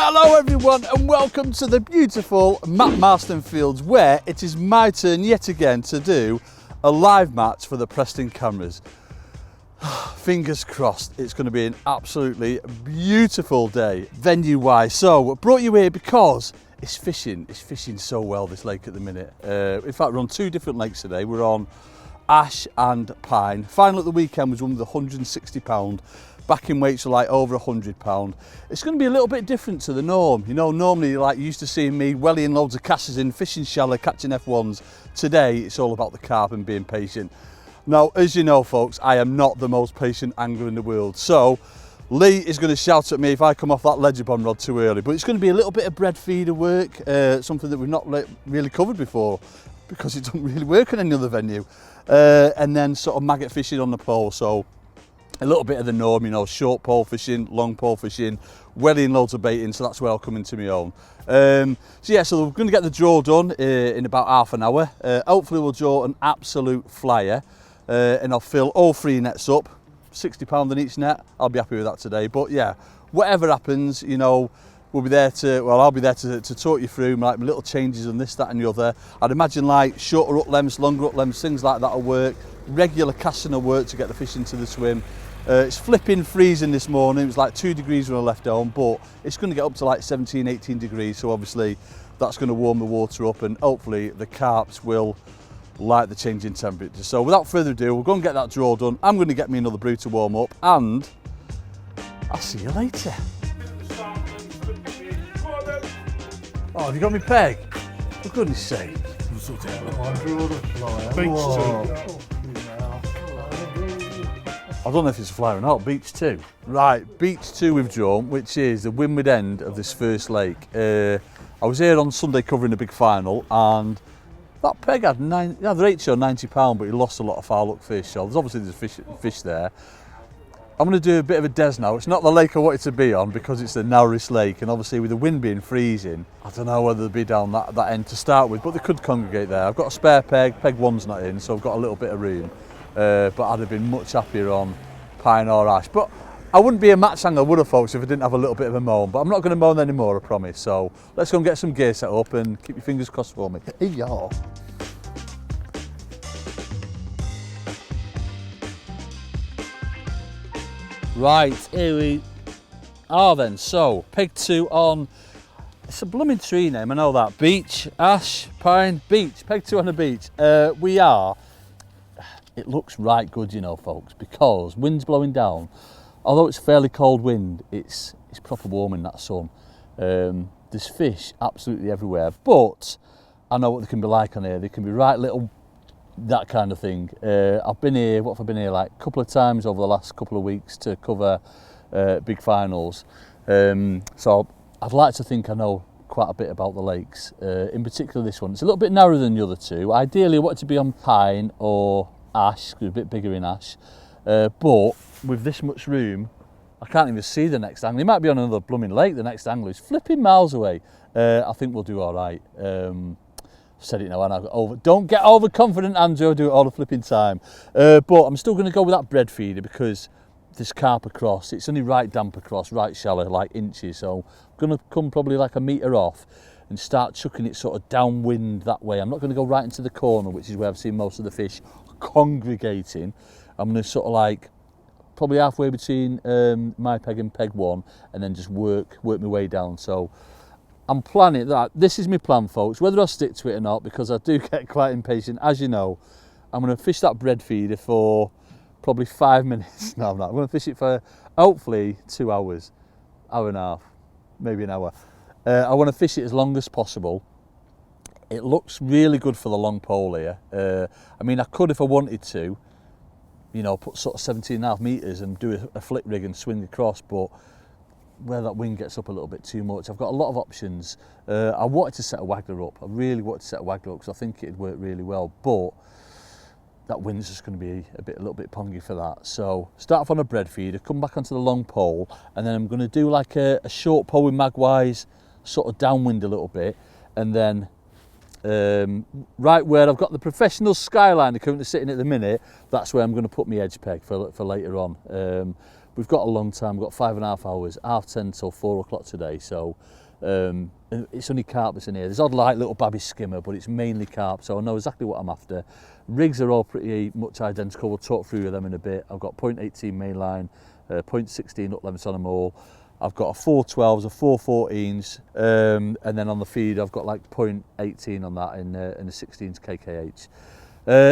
Hello everyone and welcome to the beautiful Marston Fields, where it is my turn yet again to do a live match for the Preston cameras. Fingers crossed it's going to be an absolutely beautiful day venue wise. So I brought you here because it's fishing so well, this lake at the minute. In fact, we're on two different lakes today. We're on Ash and Pine. Final at the weekend was one with £160. Back in weights are like over £100. It's going to be a little bit different to the norm. You know, normally you're used to seeing me wellying loads of casters in, fishing shallow, catching F1s. Today it's all about the carp and being patient. Now, as you know folks, I am not the most patient angler in the world, so Lee is going to shout at me if I come off that ledger bomb rod too early, but it's going to be a little bit of bread feeder work, something that we've not really covered before because it doesn't really work on any other venue, and then sort of maggot fishing on the pole. So a little bit of the norm, you know, short pole fishing, long pole fishing, wellying loads of bait in, so that's where I'll come into my own. So we're going to get the draw done in about half an hour. Hopefully we'll draw an absolute flyer, and I'll fill all three nets up, £60 in each net. I'll be happy with that today. But yeah, whatever happens, you know, I'll be there to talk you through like my little changes on this, that and the other. I'd imagine like shorter up lengths, longer up lengths, things like that will work. Regular casting will work to get the fish into the swim. It's flipping freezing this morning. It was like 2 degrees when I left home, but it's going to get up to like 17, 18 degrees. So obviously that's going to warm the water up and hopefully the carps will like the change in temperature. So without further ado, we'll go and get that draw done. I'm going to get me another brew to warm up and I'll see you later. Oh, have you got me peg? For goodness sake. I don't know if it's a flyer or not. Beach 2. Right, Beach 2 we've drawn, which is the windward end of this first lake. I was here on Sunday covering the big final and that peg had the rate showed £90, but he lost a lot of foul hook fish. So there's obviously fish there. I'm going to do a bit of a Des now. It's not the lake I wanted to be on because it's the narrowest lake, and obviously with the wind being freezing, I don't know whether they'll be down that end to start with, but they could congregate there. I've got a spare peg 1's not in, so I've got a little bit of room, but I'd have been much happier on Pine or Ash. But I wouldn't be a match angler, would I folks, if I didn't have a little bit of a moan, but I'm not going to moan anymore, I promise. So let's go and get some gear set up and keep your fingers crossed for me. Yeah. Right, here we are then. So, peg 2 on, it's a blooming tree name, I know that. Beach, Ash, Pine, Beach, peg 2 on the beach. It looks right good, you know, folks, because wind's blowing down. Although it's fairly cold wind, it's proper warm in that sun. There's fish absolutely everywhere, but I know what they can be like on here. They can be right little, that kind of thing. I've been here, what have I been here, like a couple of times over the last couple of weeks to cover big finals. So I'd like to think I know quite a bit about the lakes, in particular this one. It's a little bit narrower than the other two. Ideally I want it to be on Pine or Ash, because it's a bit bigger in Ash, but with this much room I can't even see the next angle. He might be on another blooming lake, the next angle is flipping miles away. I think we'll do all right. Said it now and don't get overconfident, Andrew, I do it all the flipping time. But I'm still going to go with that bread feeder because this carp across, it's only right damp across, right shallow, like inches. So I'm going to come probably like a metre off and start chucking it sort of downwind that way. I'm not going to go right into the corner, which is where I've seen most of the fish congregating. I'm going to sort of like probably halfway between my peg and peg 1 and then just work my way down. So I'm planning that. This is my plan, folks, whether I stick to it or not, because I do get quite impatient. As you know, I'm going to fish that bread feeder for probably 5 minutes. No, I'm not. I'm going to fish it for hopefully 2 hours, hour and a half, maybe an hour. I want to fish it as long as possible. It looks really good for the long pole here. I mean, I could, if I wanted to, you know, put sort of 17.5 metres and do a flick rig and swing across, but where that wind gets up a little bit too much, I've got a lot of options. I wanted to set a waggler up. I really wanted to set a waggler up because I think it'd work really well, but that wind's just going to be a little bit pongy for that. So start off on a bread feeder, come back onto the long pole, and then I'm going to do like a short pole with magwise, sort of downwind a little bit, and then right where I've got the professional Skyline currently sitting at the minute, that's where I'm going to put my edge peg for later on. we've got a long time, we've got 5.5 hours, 10:30 till 4 o'clock today, so it's only carp that's in here. There's odd like little babby skimmer, but it's mainly carp, so I know exactly what I'm after. Rigs are all pretty much identical, we'll talk through them in a bit. I've got 0.18 mainline, 0.16 up lengths on them all. I've got a 412s, a 414s, and then on the feed I've got like 0.18 on that in a 16s kkh.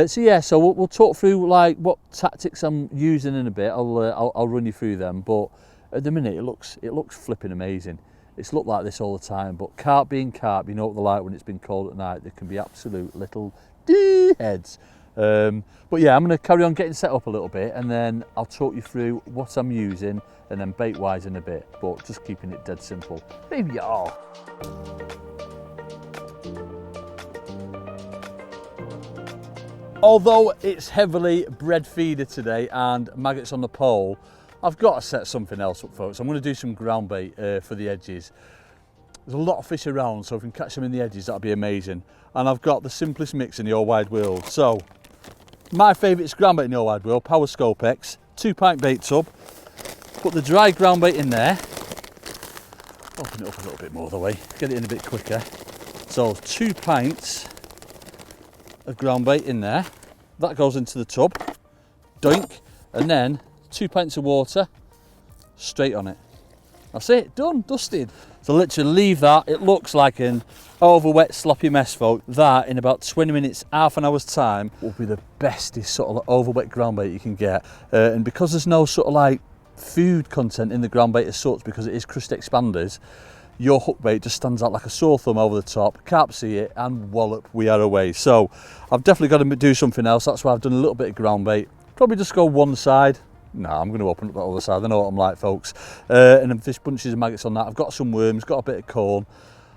So yeah, so we'll talk through like what tactics I'm using in a bit. I'll run you through them, but at the minute it looks flipping amazing. It's looked like this all the time, but carp being carp, you know what they're like when it's been cold at night. They can be absolute little heads. But yeah, I'm going to carry on getting set up a little bit, and then I'll talk you through what I'm using, and then bait wise in a bit, but just keeping it dead simple. There we are. Although it's heavily bread feeder today and maggots on the pole, I've got to set something else up, folks. I'm going to do some ground bait for the edges. There's a lot of fish around, so if we can catch them in the edges, that'd be amazing. And I've got the simplest mix in the whole wide world. So, my favourite ground bait in the whole wide world, Power Scopex, 2-pint bait tub. Put the dry ground bait in there. Open it up a little bit more the way, get it in a bit quicker. So 2 pints of ground bait in there. That goes into the tub, doink, and then 2 pints of water straight on it. That's it, done, dusted. So literally leave that. It looks like an over wet sloppy mess, folks. That in about 20 minutes, half an hour's time will be the bestest sort of over wet ground bait you can get. And because there's no sort of like food content in the ground bait as such, because it is crust expanders, your hook bait just stands out like a sore thumb over the top. Can't see it, and wallop, we are away. So I've definitely got to do something else. That's why I've done a little bit of ground bait. Probably just go one side. No, I'm going to open up that other side. I know what I'm like, folks. And then fish bunches of maggots on that. I've got some worms, got a bit of corn.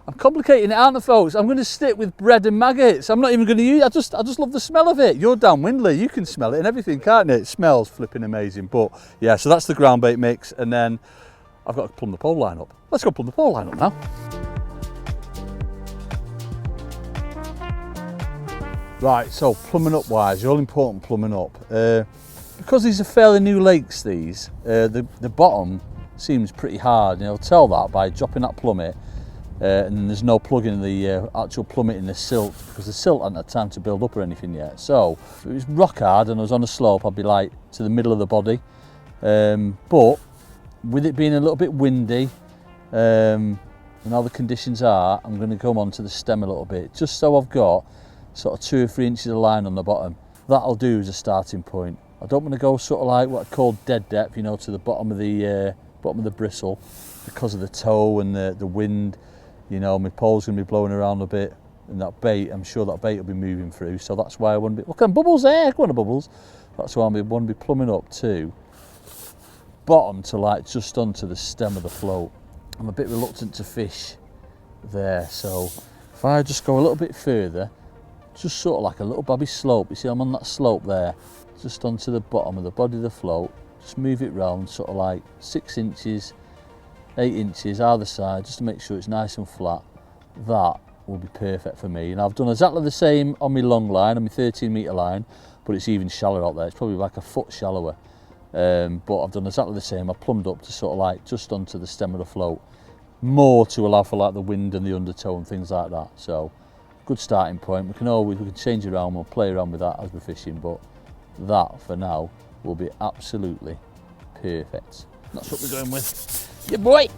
I'm complicating it, aren't I, folks? I'm going to stick with bread and maggots. I'm not even going to use it. I just love the smell of it. You're down Findlay, you can smell it and everything, can't it? It smells flipping amazing. But yeah, so that's the ground bait mix. And then I've got to plumb the pole line up. Let's go plumb the pole line up now. Right, so plumbing up wise, the all important plumbing up. Because these are fairly new lakes, the bottom seems pretty hard, and you'll tell that by dropping that plummet, and there's no plug in the actual plummet in the silt, because the silt hasn't had time to build up or anything yet. So if it was rock hard and I was on a slope, I'd be like to the middle of the body. But with it being a little bit windy, and how the conditions are, I'm going to come on to the stem a little bit, just so I've got sort of 2 or 3 inches of line on the bottom. That'll do as a starting point. I don't want to go sort of like what I call dead depth, you know, to the bottom of the bristle, because of the tow and the wind. You know, my pole's going to be blowing around a bit, and that bait, I'm sure that bait will be moving through. So that's why I want to be, look at bubbles there, go on the bubbles. That's why I want to be plumbing up to bottom to like just onto the stem of the float. I'm a bit reluctant to fish there, so if I just go a little bit further, just sort of like a little babby slope, you see I'm on that slope there, just onto the bottom of the body of the float, just move it round sort of like 6 inches, 8 inches either side, just to make sure it's nice and flat. That will be perfect for me. And I've done exactly the same on my long line, on my 13-metre line, but it's even shallower out there. It's probably like a foot shallower. But I've done exactly the same. I've plumbed up to sort of like just onto the stem of the float, more to allow for like the wind and the undertow and things like that. So good starting point. We can change around, we'll play around with that as we're fishing, but that for now will be absolutely perfect. That's what we're going with. Yeah, boy!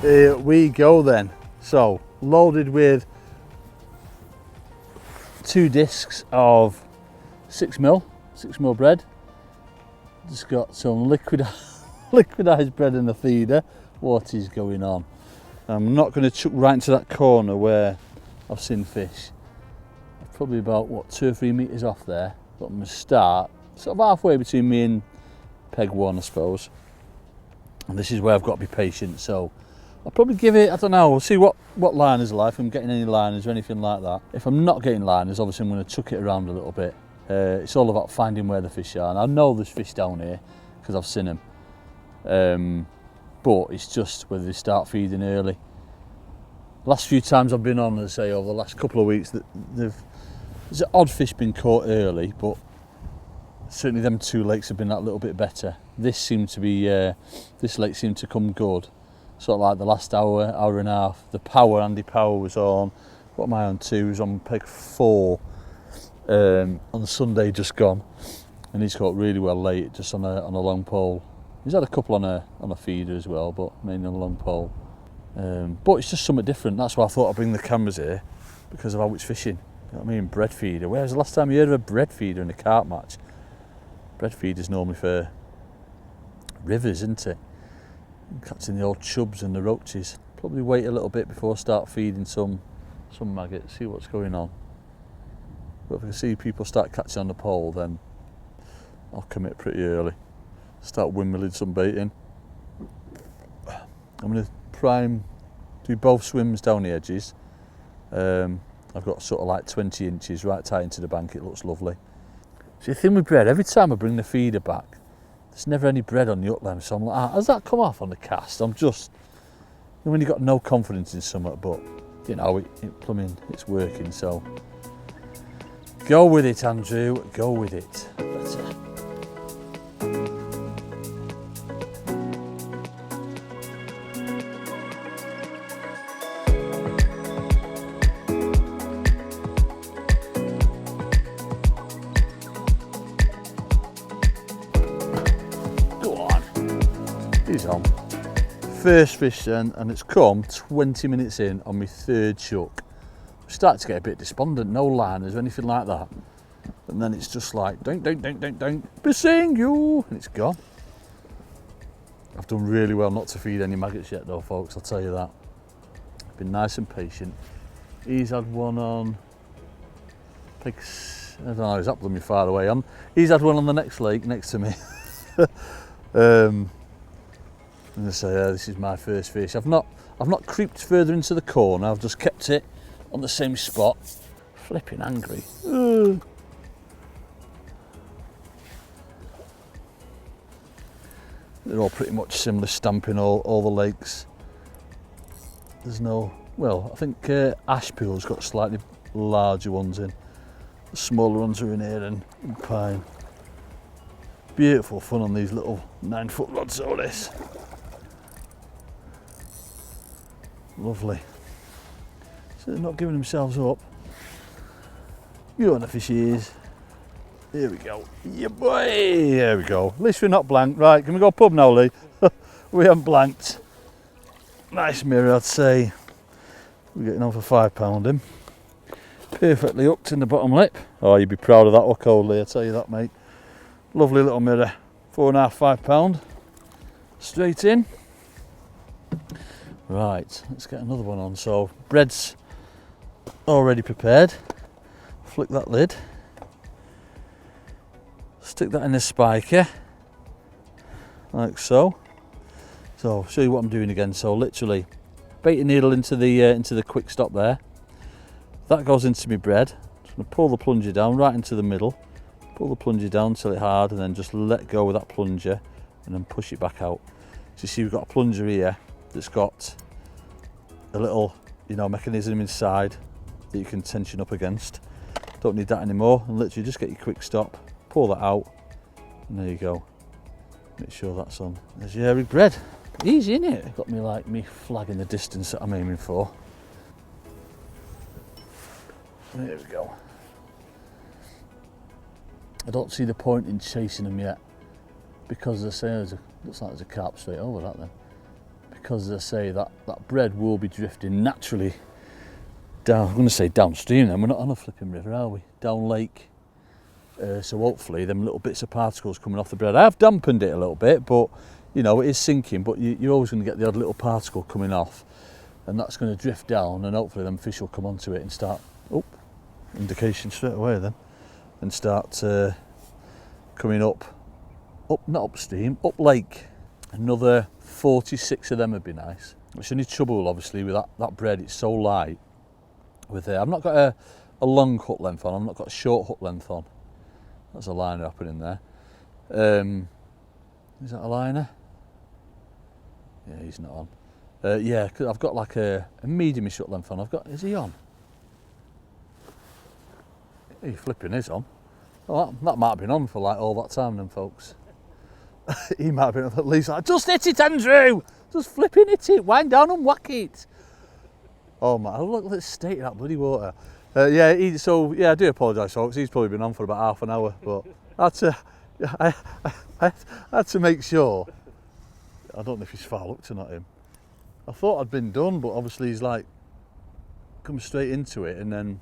Here we go then. So, loaded with 2 discs of 6mm bread. Just got some liquidized bread in the feeder. What is going on? I'm not going to chuck right into that corner where I've seen fish. I'm probably about, what, 2 or 3 metres off there. But I'm going to start sort of halfway between me and peg 1, I suppose. And this is where I've got to be patient. So I'll probably give it, I don't know, we'll see what liners are like, if I'm getting any liners or anything like that. If I'm not getting liners, obviously I'm going to chuck it around a little bit. It's all about finding where the fish are. And I know there's fish down here because I've seen them. but it's just whether they start feeding early. Last few times I've been on, as I say, over the last couple of weeks, that there's an odd fish been caught early, but certainly them two lakes have been that little bit better. This seemed to be, this lake seemed to come good. Sort of like the last hour, hour and a half. The Power, Andy Power was on. What am I on to? He was on peg 4 on the Sunday just gone, and he's caught really well late, just on a long pole. He's had a couple on a feeder as well, but mainly on a long pole. But it's just something different. That's why I thought I'd bring the cameras here, because of how it's fishing. You know what I mean? Bread feeder. Where's the last time you heard of a bread feeder in a carp match? Bread feeder's normally for rivers, isn't it? Catching the old chubs and the roaches. Probably wait a little bit before I start feeding some maggots, see what's going on. But if I can see people start catching on the pole, then I'll commit pretty early. Start windmilling some bait in. I'm going to do both swims down the edges. I've got sort of like 20 inches right tight into the bank. It looks lovely. See, the thing with bread, every time I bring the feeder back, there's never any bread on the upland, so I'm like, has that come off on the cast? I'm just, when you've got no confidence in something, but you know, plumbing, it's working, so go with it, Andrew, go with it. Better. He's on. First fish then, and it's come 20 minutes in on my third chuck. I'm starting to get a bit despondent, no liners or anything like that. And then it's just like, don't, be seeing you, and it's gone. I've done really well not to feed any maggots yet though, folks, I'll tell you that. Been nice and patient. He's had one on pigs, I don't know, he's up me far away on. He's had one on the next lake next to me. I'm going to say, this is my first fish. I've not creeped further into the corner. I've just kept it on the same spot. Flipping angry. They're all pretty much similar stamping, all the lakes. There's no, well, I think Ashpool's got slightly larger ones in. The smaller ones are in here and Pine. Beautiful fun on these little 9-foot rods, all this. Lovely. So they're not giving themselves up. You on the fishies. Here we go. Yeah, boy. There we go. At least we're not blanked. Right, can we go pub now, Lee? We haven't blanked. Nice mirror, I'd say. We're getting on for £5 him. Perfectly hooked in the bottom lip. Oh, you'd be proud of that hook, old Lee, I tell you that, mate. Lovely little mirror. £4.5, £5. Straight in. Right, let's get another one on. So bread's already prepared. Flick that lid. Stick that in the spiker, like so. So I'll show you what I'm doing again. So literally, bait a needle into the quick stop there. That goes into my bread. Just gonna pull the plunger down right into the middle. Pull the plunger down till it's hard, and then just let go with that plunger, and then push it back out. So you see, we've got a plunger here that's got a little, mechanism inside that you can tension up against. Don't need that anymore, and literally just get your quick stop, pull that out, and there you go. Make sure that's on. There's your hairy bread. Easy, innit? Got me flag in the distance that I'm aiming for. There we go. I don't see the point in chasing them yet, because as I say, looks like there's a carp straight over that then. Because as I say, that bread will be drifting naturally down, I'm going to say downstream then, we're not on a flipping river, are we? Down lake. So hopefully them little bits of particles coming off the bread. I've dampened it a little bit, but it is sinking, but you're always going to get the odd little particle coming off, and that's going to drift down, and hopefully them fish will come onto it and start, indication straight away then, and start coming up, not upstream, up lake. Another 46 of them would be nice. It's only trouble obviously with that bread, it's so light. I've not got a long hook length on, I've not got a short hook length on. That's a liner I put in there. Is that a liner? Yeah, he's not on. Yeah, cause I've got like a medium-ish hook length on. Is he on? He flipping is on. Oh, that might have been on for like all that time then, folks. He might have been at least like, just hit it, Andrew! Just flipping hit it, wind down and whack it. Oh my, look at the state of that bloody water. Yeah, I do apologise, folks. He's probably been on for about half an hour, but I had to make sure. I don't know if he's far hooked or not, him. I thought I'd been done, but obviously he's like come straight into it and then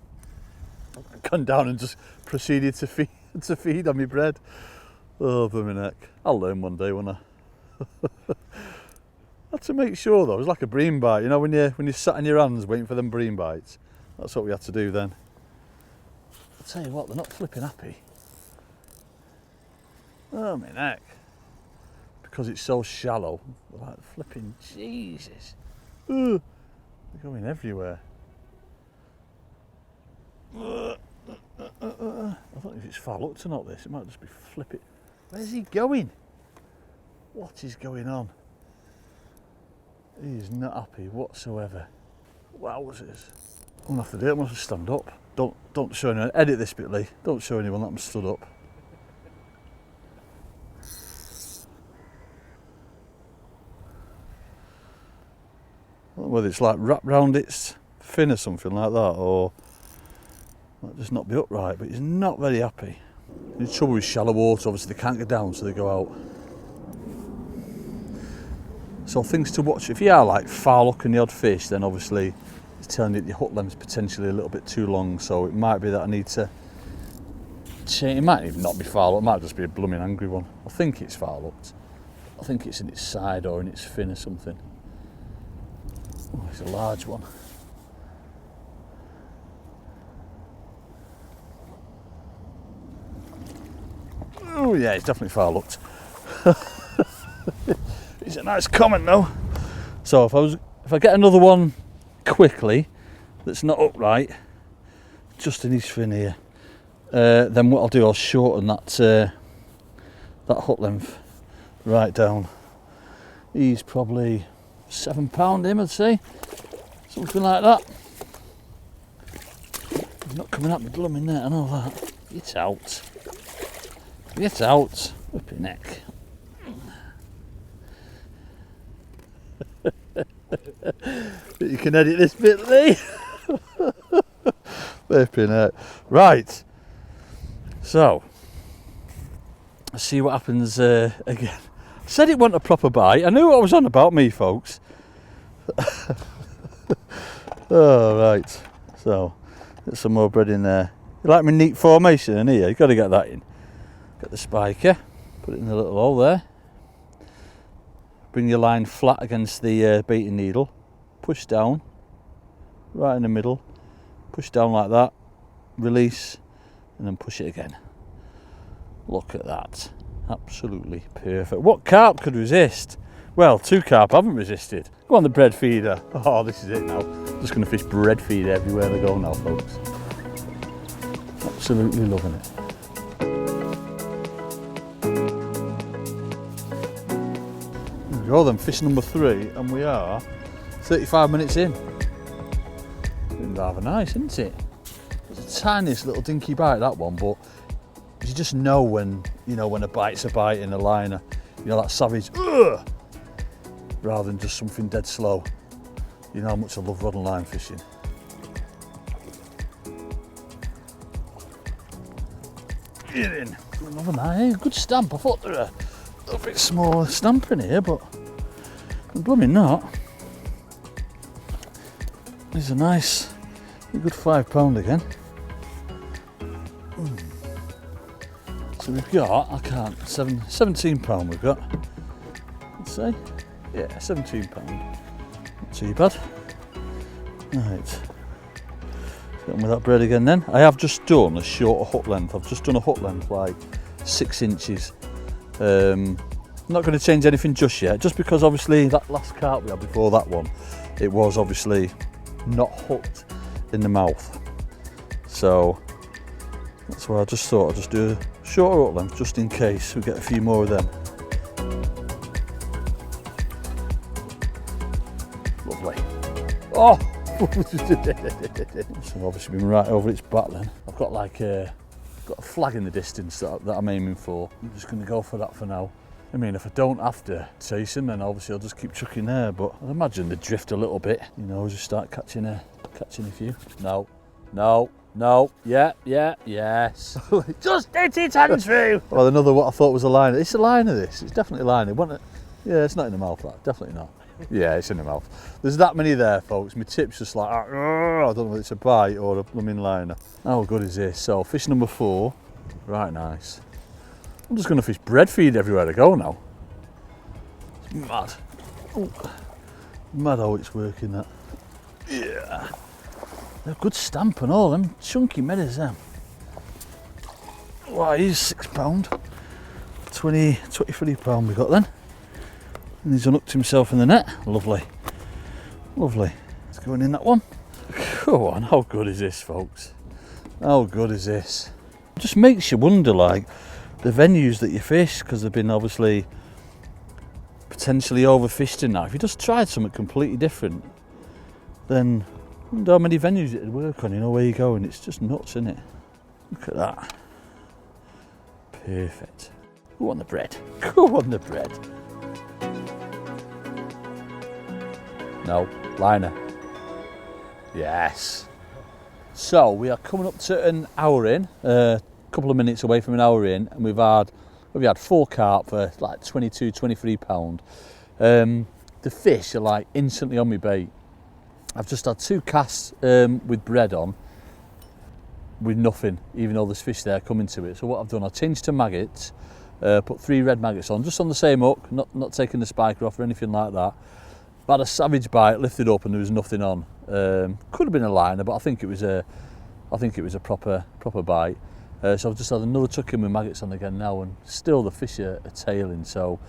gone down and just proceeded to feed on my bread. Oh, blooming heck. I'll learn one day, won't I? I had to make sure though, it was like a bream bite, you know, when you sat in your hands waiting for them bream bites. That's what we had to do then. I'll tell you what, they're not flipping happy. Oh my neck. Because it's so shallow, they're like flipping Jesus. They're going everywhere. I don't know if it's far hooked or not this, it might just be flipping. Where's he going? What is going on? He is not happy whatsoever. Wowzers. I'm gonna have to do it, I'm gonna have to stand up. Don't show anyone, edit this bit, Lee. Don't show anyone that I'm stood up. I don't know whether it's like wrapped round its fin or something like that, or might just not be upright, but he's not very happy. The trouble with shallow water, obviously they can't get down, so they go out. So things to watch, if you are like foul hooking the odd fish, then obviously it's telling you that your hook length's potentially a little bit too long, so it might be that I need to change. It might even not be foul hooked, it might just be a blooming angry one. I think it's foul hooked. I think it's in its side or in its fin or something. Oh, it's a large one. Oh yeah, it's definitely foul hooked. It's a nice comment though. So if I get another one quickly that's not upright, just in his fin here, then what I'll do, I'll shorten that hook length right down. He's probably £7 him, I'd say, something like that. He's not coming up the blooming net, I know that. Get out. Get out. Whip your neck. But you can edit this bit, Lee. Whipping it. Right. So, let's see what happens again. I said it wasn't a proper bite. I knew what I was on about, me folks. Oh, right. So, get some more bread in there. You like my neat formation in here? You've got to get that in. Get the spiker, put it in the little hole there. Bring your line flat against the baiting needle. Push down, right in the middle. Push down like that. Release, and then push it again. Look at that. Absolutely perfect. What carp could resist? Well, 2 carp haven't resisted. Go on the bread feeder. Oh, this is it now. Just going to fish bread feeder everywhere they go now, folks. Absolutely loving it. There we go then, fish number 3, and we are 35 minutes in. Been rather nice, isn't it? It's the tiniest little dinky bite, that one, but you just know when, you know, when a bite's a bite in a liner. You know, that savage, ugh, rather than just something dead slow. You know how much I love rod and line fishing. Get in. Another nice, good stamp. I thought there were a little bit smaller stamp in here, but I'm blooming not. This is a nice, a good £5 again. So we've got, £17 we've got. Let's say, yeah, £17. Not too bad. Right. Get on with that bread again then. I have just done a shorter hook length. I've just done a hook length like 6 inches. I'm not going to change anything just yet, just because obviously that last carp we had before that one, it was obviously not hooked in the mouth. So that's why I just thought I'd just do a shorter hook length just in case we get a few more of them. Oh! So obviously been right over its back then. I've got like got a flag in the distance that I'm aiming for. I'm just going to go for that for now. I mean, if I don't have to chase him, then obviously I'll just keep chucking there, but I'd imagine they drift a little bit, you know, just start catching a few. No, no, no, yeah, yes. Just hit it and through! Well, another what I thought was a liner. It's a liner, this. It's definitely a liner, wasn't it? Yeah, it's not in the mouth, that. Definitely not. Yeah, it's in the mouth. There's that many there, folks. My tip's just like, I don't know if it's a bite or a blooming liner. How good is this? So, fish number 4. Right, nice. I'm just going to fish bread feed everywhere I go now. It's mad. Oh, mad how it's working, that. Yeah. They're a good stamp and all, them chunky meddies, them. Wow, he's £6. 23 £23 we got then. And he's unhooked himself in the net. Lovely. Lovely. It's going in that one. Go on, how good is this, folks? How good is this? It just makes you wonder, like, the venues that you fish, because they've been obviously potentially overfished in that. If you just tried something completely different, then I wonder how many venues it'd work on, you know, where you go, and it's just nuts, isn't it? Look at that. Perfect. Go on the bread. Go on the bread. No, liner. Yes. So we are coming up to an hour in, a couple of minutes away from an hour in, and we've had 4 carp for like 22, 23 £23. The fish are like instantly on my bait. I've just had 2 casts with bread on, with nothing, even though there's fish there coming to it. So what I've done, I've changed to maggots, put 3 red maggots on, just on the same hook, not taking the spiker off or anything like that. Had a savage bite, lifted up, and there was nothing on. Could have been a liner, but I think it was a proper bite. So I've just had another tuck in with maggots on again now, and still the fish are tailing. So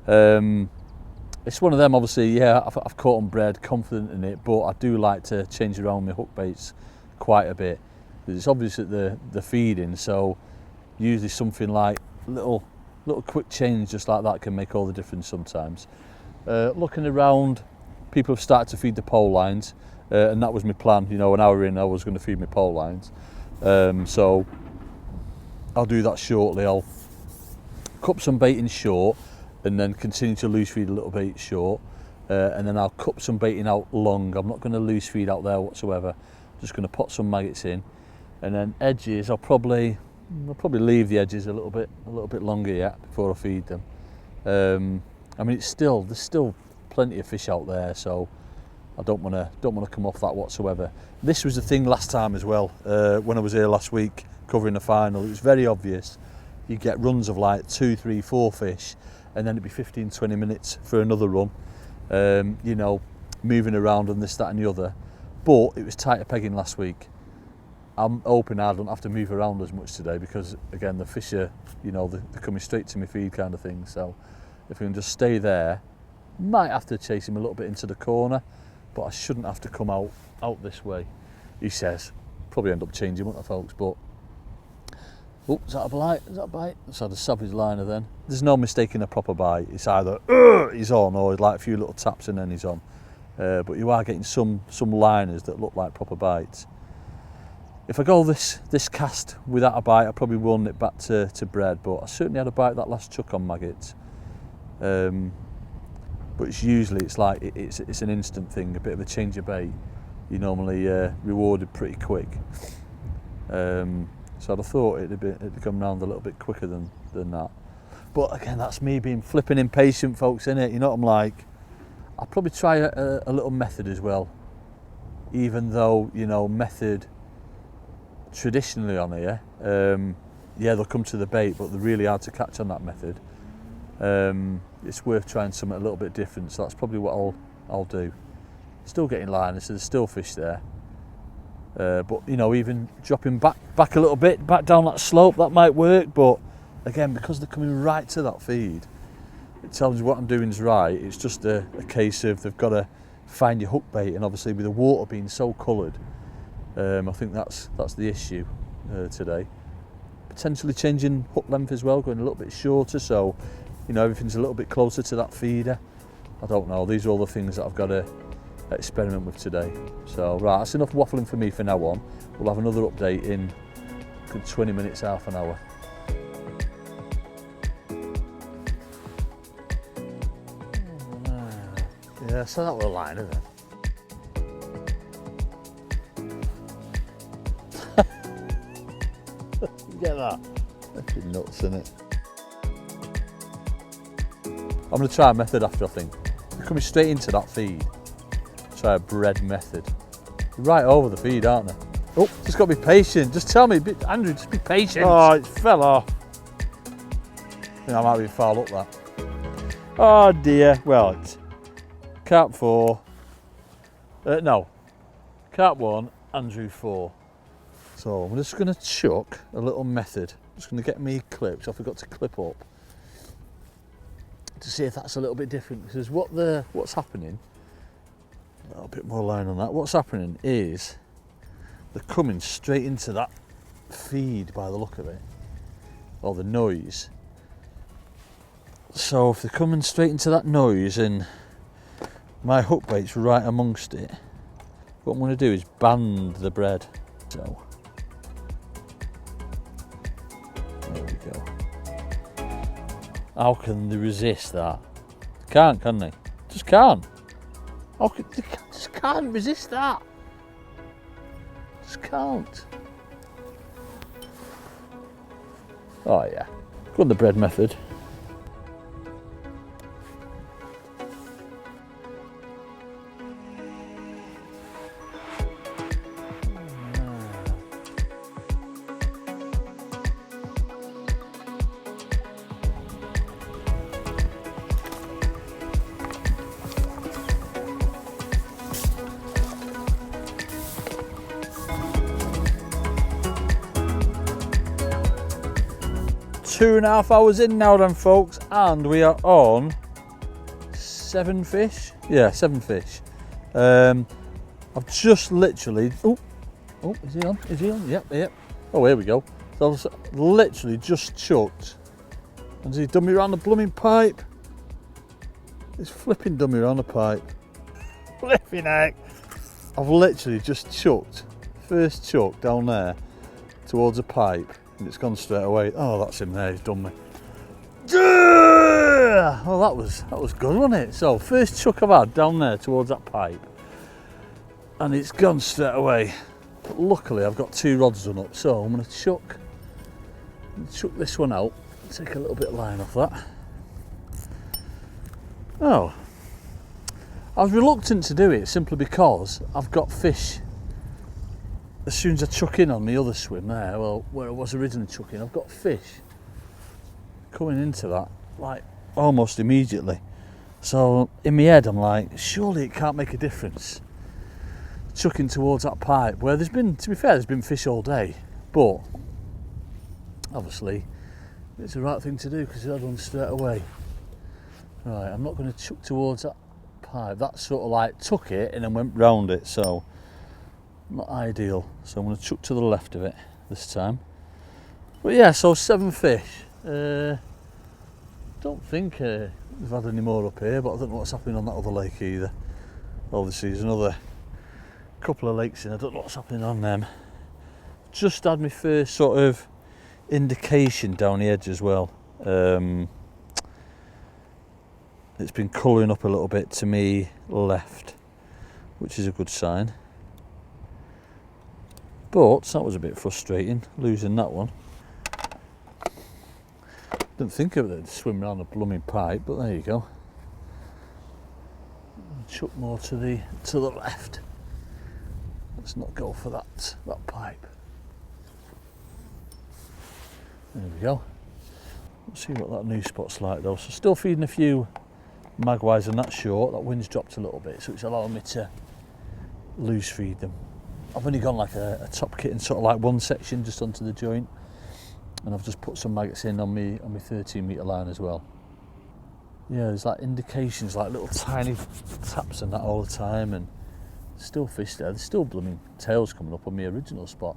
it's one of them. Obviously, yeah, I've caught on bread, confident in it, but I do like to change around my hook baits quite a bit. It's obvious that the feeding, so usually something like little quick change just like that can make all the difference sometimes. Looking around, people have started to feed the pole lines, and that was my plan. You know, an hour in I was going to feed my pole lines, so I'll do that shortly. I'll cup some bait in short and then continue to loose feed a little bait short, and then I'll cup some baiting out long. I'm not going to loose feed out there whatsoever, just going to pot some maggots in, and then edges I'll probably leave the edges a little bit longer yet before I feed them. I mean, there's still plenty of fish out there, so I don't want to come off that whatsoever. This was the thing last time as well. When I was here last week covering the final, it was very obvious. You get runs of like 2, 3, 4 fish, and then it'd be 15, 20 minutes for another run. You know, moving around and this, that, and the other. But it was tighter pegging last week. I'm hoping I don't have to move around as much today because, again, the fish are, you know, they're coming straight to my feed kind of thing. So if we can just stay there, might have to chase him a little bit into the corner, but I shouldn't have to come out this way, he says. Probably end up changing, won't I, folks? But oh, is that a bite? Is that a bite? That's had a savage liner then. There's no mistaking a proper bite. It's either he's on, or like a few little taps and then he's on. But you are getting some liners that look like proper bites. If I go this cast without a bite, I probably will nip back to bread, but I certainly had a bite that last chuck on maggots. But it's usually it's an instant thing, a bit of a change of bait. You're normally rewarded pretty quick. So I'd have thought it'd come round a little bit quicker than that. But again, that's me being flipping impatient, folks, innit? You know what I'm like? I'll probably try a little method as well, even though, you know, method traditionally on here, yeah, they'll come to the bait, but they're really hard to catch on that method. It's worth trying something a little bit different, so that's probably what I'll do. Still getting liners, so there's still fish there. But, you know, even dropping back a little bit, back down that slope, that might work. But again, because they're coming right to that feed, it tells you what I'm doing is right. It's just a case of they've got to find your hook bait, and obviously with the water being so coloured, I think that's the issue today. Potentially changing hook length as well, going a little bit shorter, so you know everything's a little bit closer to that feeder. I don't know. These are all the things that I've got to experiment with today. So right, that's enough waffling for me for now on. We'll have another update in 20 minutes, half an hour. Yeah, so that was a line, isn't it? You get that? That's nuts, isn't it? I'm going to try a method after, I think. They're coming straight into that feed. Try a bread method. They're right over the feed, aren't they? Oh, just got to be patient. Just tell me, Andrew, just be patient. Oh, it fell off. I think I might be foul up that. Oh dear. Well, it's Carp 4. No. Carp 1, Andrew 4. So I'm just going to chuck a little method. I'm just going to get me clips. I forgot to clip up to see if that's a little bit different, because what's happening, a little bit more line on that, what's happening is they're coming straight into that feed by the look of it, or the noise. So if they're coming straight into that noise and my hook bait's right amongst it, what I'm going to do is band the bread. So there we go. How can they resist that? Can't, can they? Just can't. They just can't resist that. Just can't. Oh yeah. Go on the bread method. Two and a half hours in now then, folks, and we are on 7 fish. Yeah, 7 fish. I've just literally, oh, is he on? Is he on? Yep. Oh, here we go. So I've literally just chucked. And he's done me around the blooming pipe. He's flipping done me around the pipe. Flipping heck. I've literally just chucked, first chuck down there towards a pipe. And it's gone straight away. Oh, that's him there, he's done me. Oh, that was good, wasn't it? So, first chuck I've had down there towards that pipe. And it's gone straight away. But luckily, I've got 2 rods done up. So, I'm going to chuck this one out. Take a little bit of line off that. Oh. I was reluctant to do it simply because I've got fish. As soon as I chuck in on the other swim there, well, where I was originally chucking, I've got fish coming into that, like, almost immediately. So, in my head, I'm like, surely it can't make a difference chucking towards that pipe, where there's been, to be fair, there's been fish all day, but obviously, it's the right thing to do, because it had one straight away. Right, I'm not going to chuck towards that pipe. That sort of like took it and then went round it, so not ideal. So I'm going to chuck to the left of it this time. But yeah, so 7 fish. Don't think we've had any more up here, but I don't know what's happening on that other lake either. Obviously there's another couple of lakes in, I don't know what's happening on them. Just had my first sort of indication down the edge as well. It's been colouring up a little bit to me left, which is a good sign. But that was a bit frustrating, losing that one. Didn't think of it, swim around a blooming pipe, but there you go. Chuck more to the left. Let's not go for that pipe. There we go. Let's see what that new spot's like though. So still feeding a few magpies and that's short. That wind's dropped a little bit, so it's allowing me to loose feed them. I've only gone like a top kit and sort of like one section just onto the joint, and I've just put some maggots in on my 13 metre line as well. Yeah, there's like indications, like little tiny taps and that all the time, and still fish there. There's still blooming tails coming up on my original spot.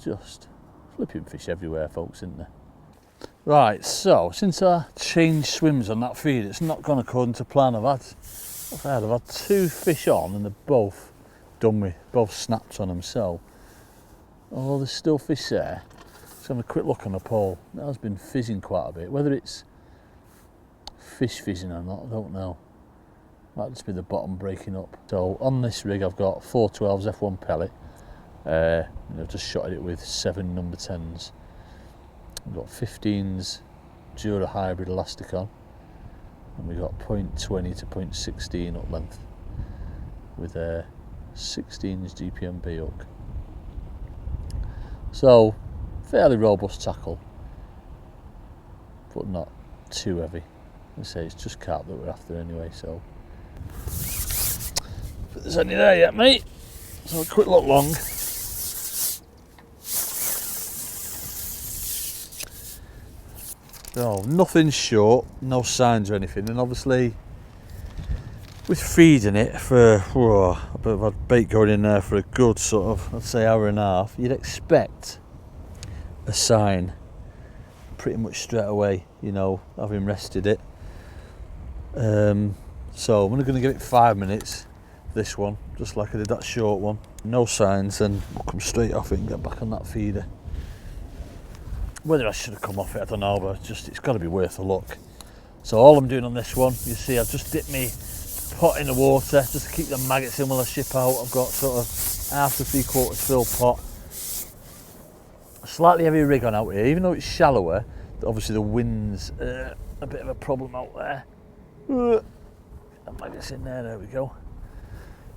Just flipping fish everywhere, folks, isn't there? Right, so since I changed swims on that feed, it's not gone according to plan. I've I've had 2 fish on and they're both done me, both snapped on them. So, although there's still fish there, let's have a quick look on the pole. That has been fizzing quite a bit. Whether it's fish fizzing or not, I don't know. Might just be the bottom breaking up. So on this rig I've got 412s F1 pellet. And I've just shot it with 7 number 10s. We've got 15s Dura hybrid elastic on, and we've got 0.20 to 0.16 up length with a 16s GPMB hook. So fairly robust tackle, but not too heavy. I say it's just carp that we're after anyway. So, but there's any there yet, mate? So a quick look long. No, nothing's short, no signs or anything, and obviously with feeding it for, I've had bait going in there for a good sort of, I'd say hour and a half, you'd expect a sign pretty much straight away, you know, having rested it. So I'm only going to give it 5 minutes, this one, just like I did that short one. No signs, and we'll come straight off it and get back on that feeder. Whether I should have come off it, I don't know, but it's got to be worth a look. So all I'm doing on this one, you see, I've just dipped my pot in the water just to keep the maggots in while I ship out. I've got sort of half to 3/4 fill pot. A slightly heavy rig on out here, even though it's shallower. Obviously the wind's a bit of a problem out there. That maggots in there we go.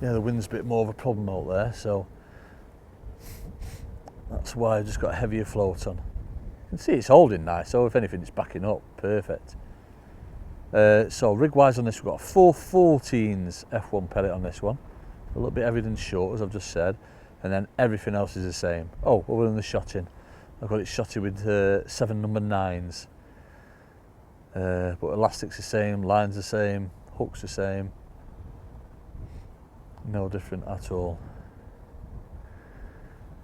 Yeah, the wind's a bit more of a problem out there, so that's why I've just got a heavier float on. You can see it's holding nice, so if anything it's backing up, perfect. So rig wise on this, we've got 414s F1 pellet on this one. A little bit heavier than short, as I've just said, and then everything else is the same. Oh, other than the shotting, I've got it shotted with 7 number 9s. But elastic's the same, line's the same, hook's the same. No different at all.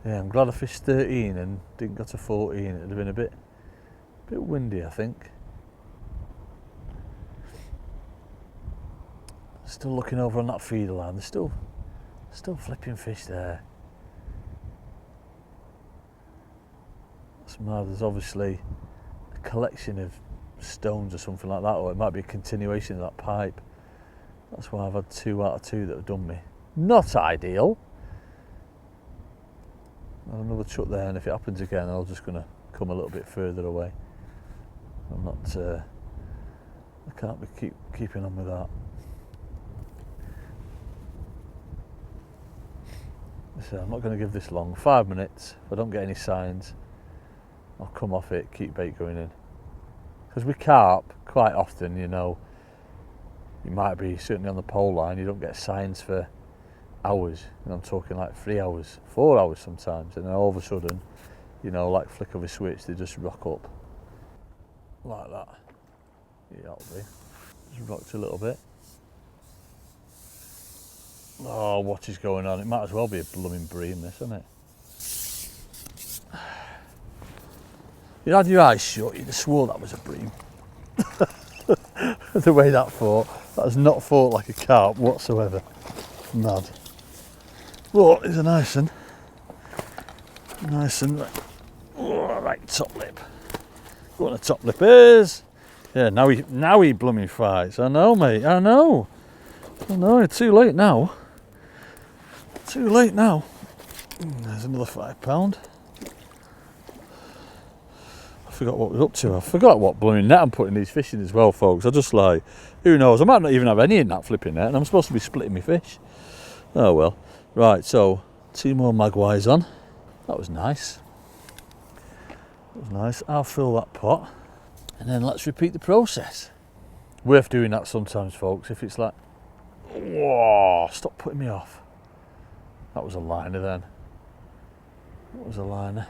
Yeah, I'm glad I fished 13 and didn't go to 14. It'd have been a bit windy, I think. Still looking over on that feeder line. There's still flipping fish there. That's mad. There's obviously a collection of stones or something like that, or it might be a continuation of that pipe. That's why I've had 2 out of 2 that have done me. Not ideal. Another chuck there, and if it happens again, I'm just going to come a little bit further away. I'm not. I can't be keeping on with that. So I'm not going to give this long. 5 minutes. If I don't get any signs, I'll come off it, keep bait going in. Because with carp, quite often, you know, you might be certainly on the pole line, you don't get signs for hours. And I'm talking like 3 hours, 4 hours sometimes, and then all of a sudden, you know, like flick of a switch, they just rock up like that. Yeah, that'll be. Just rocked a little bit. Oh, what is going on? It might as well be a blooming bream, this, isn't it? You had your eyes shut, you'd have swore that was a bream. The way that fought, that has not fought like a carp whatsoever. Mad. But it's a nice one. Nice and right top lip. What the top lip is. Yeah, now he blooming fights. I know, mate, I know. It's too late now. Too late now. There's another £5. I forgot what we're up to. I forgot what blooming net I'm putting these fish in as well, folks. I just like, who knows? I might not even have any in that flipping net, and I'm supposed to be splitting my fish. Oh well. Right, so 2 more magpies on. That was nice. That was nice. I'll fill that pot, and then let's repeat the process. Worth doing that sometimes, folks. If it's like, whoa, stop putting me off. That was a liner then. That was a liner.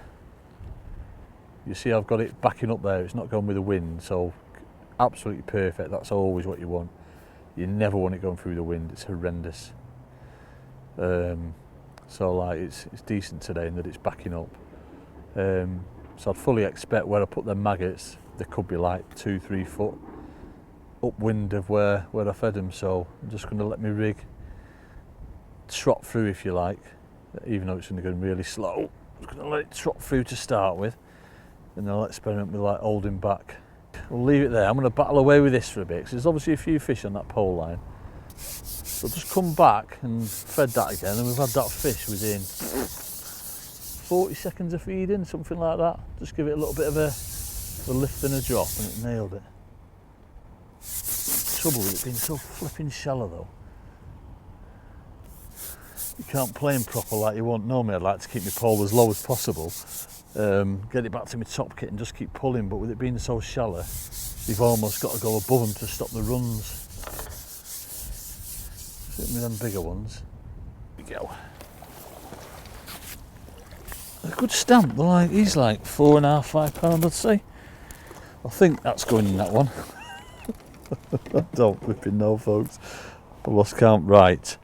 You see I've got it backing up there, it's not going with the wind, so absolutely perfect. That's always what you want. You never want it going through the wind, it's horrendous. So like it's decent today in that it's backing up. So I'd fully expect where I put them maggots, they could be like 2-3 foot upwind of where I fed them, so I'm just going to let my rig trot through, if you like, even though it's going to go really slow. I'm just going to let it trot through to start with, and then I'll experiment with like holding back. We'll leave it there. I'm going to battle away with this for a bit, because there's obviously a few fish on that pole line. So I'll just come back and fed that again, and we've had that fish within 40 seconds of feeding, something like that. Just give it a little bit of a lift and a drop, and it nailed it. Trouble with it being so flipping shallow though. You can't play them proper like you want. Normally I'd like to keep my pole as low as possible, get it back to my top kit and just keep pulling, but with it being so shallow, you've almost got to go above them to stop the runs. Certainly them bigger ones. Here we go. A good stamp. They're like, he's like £4.5, £5, I'd say. I think that's going in that one. I don't flipping know, folks. I lost count. Right.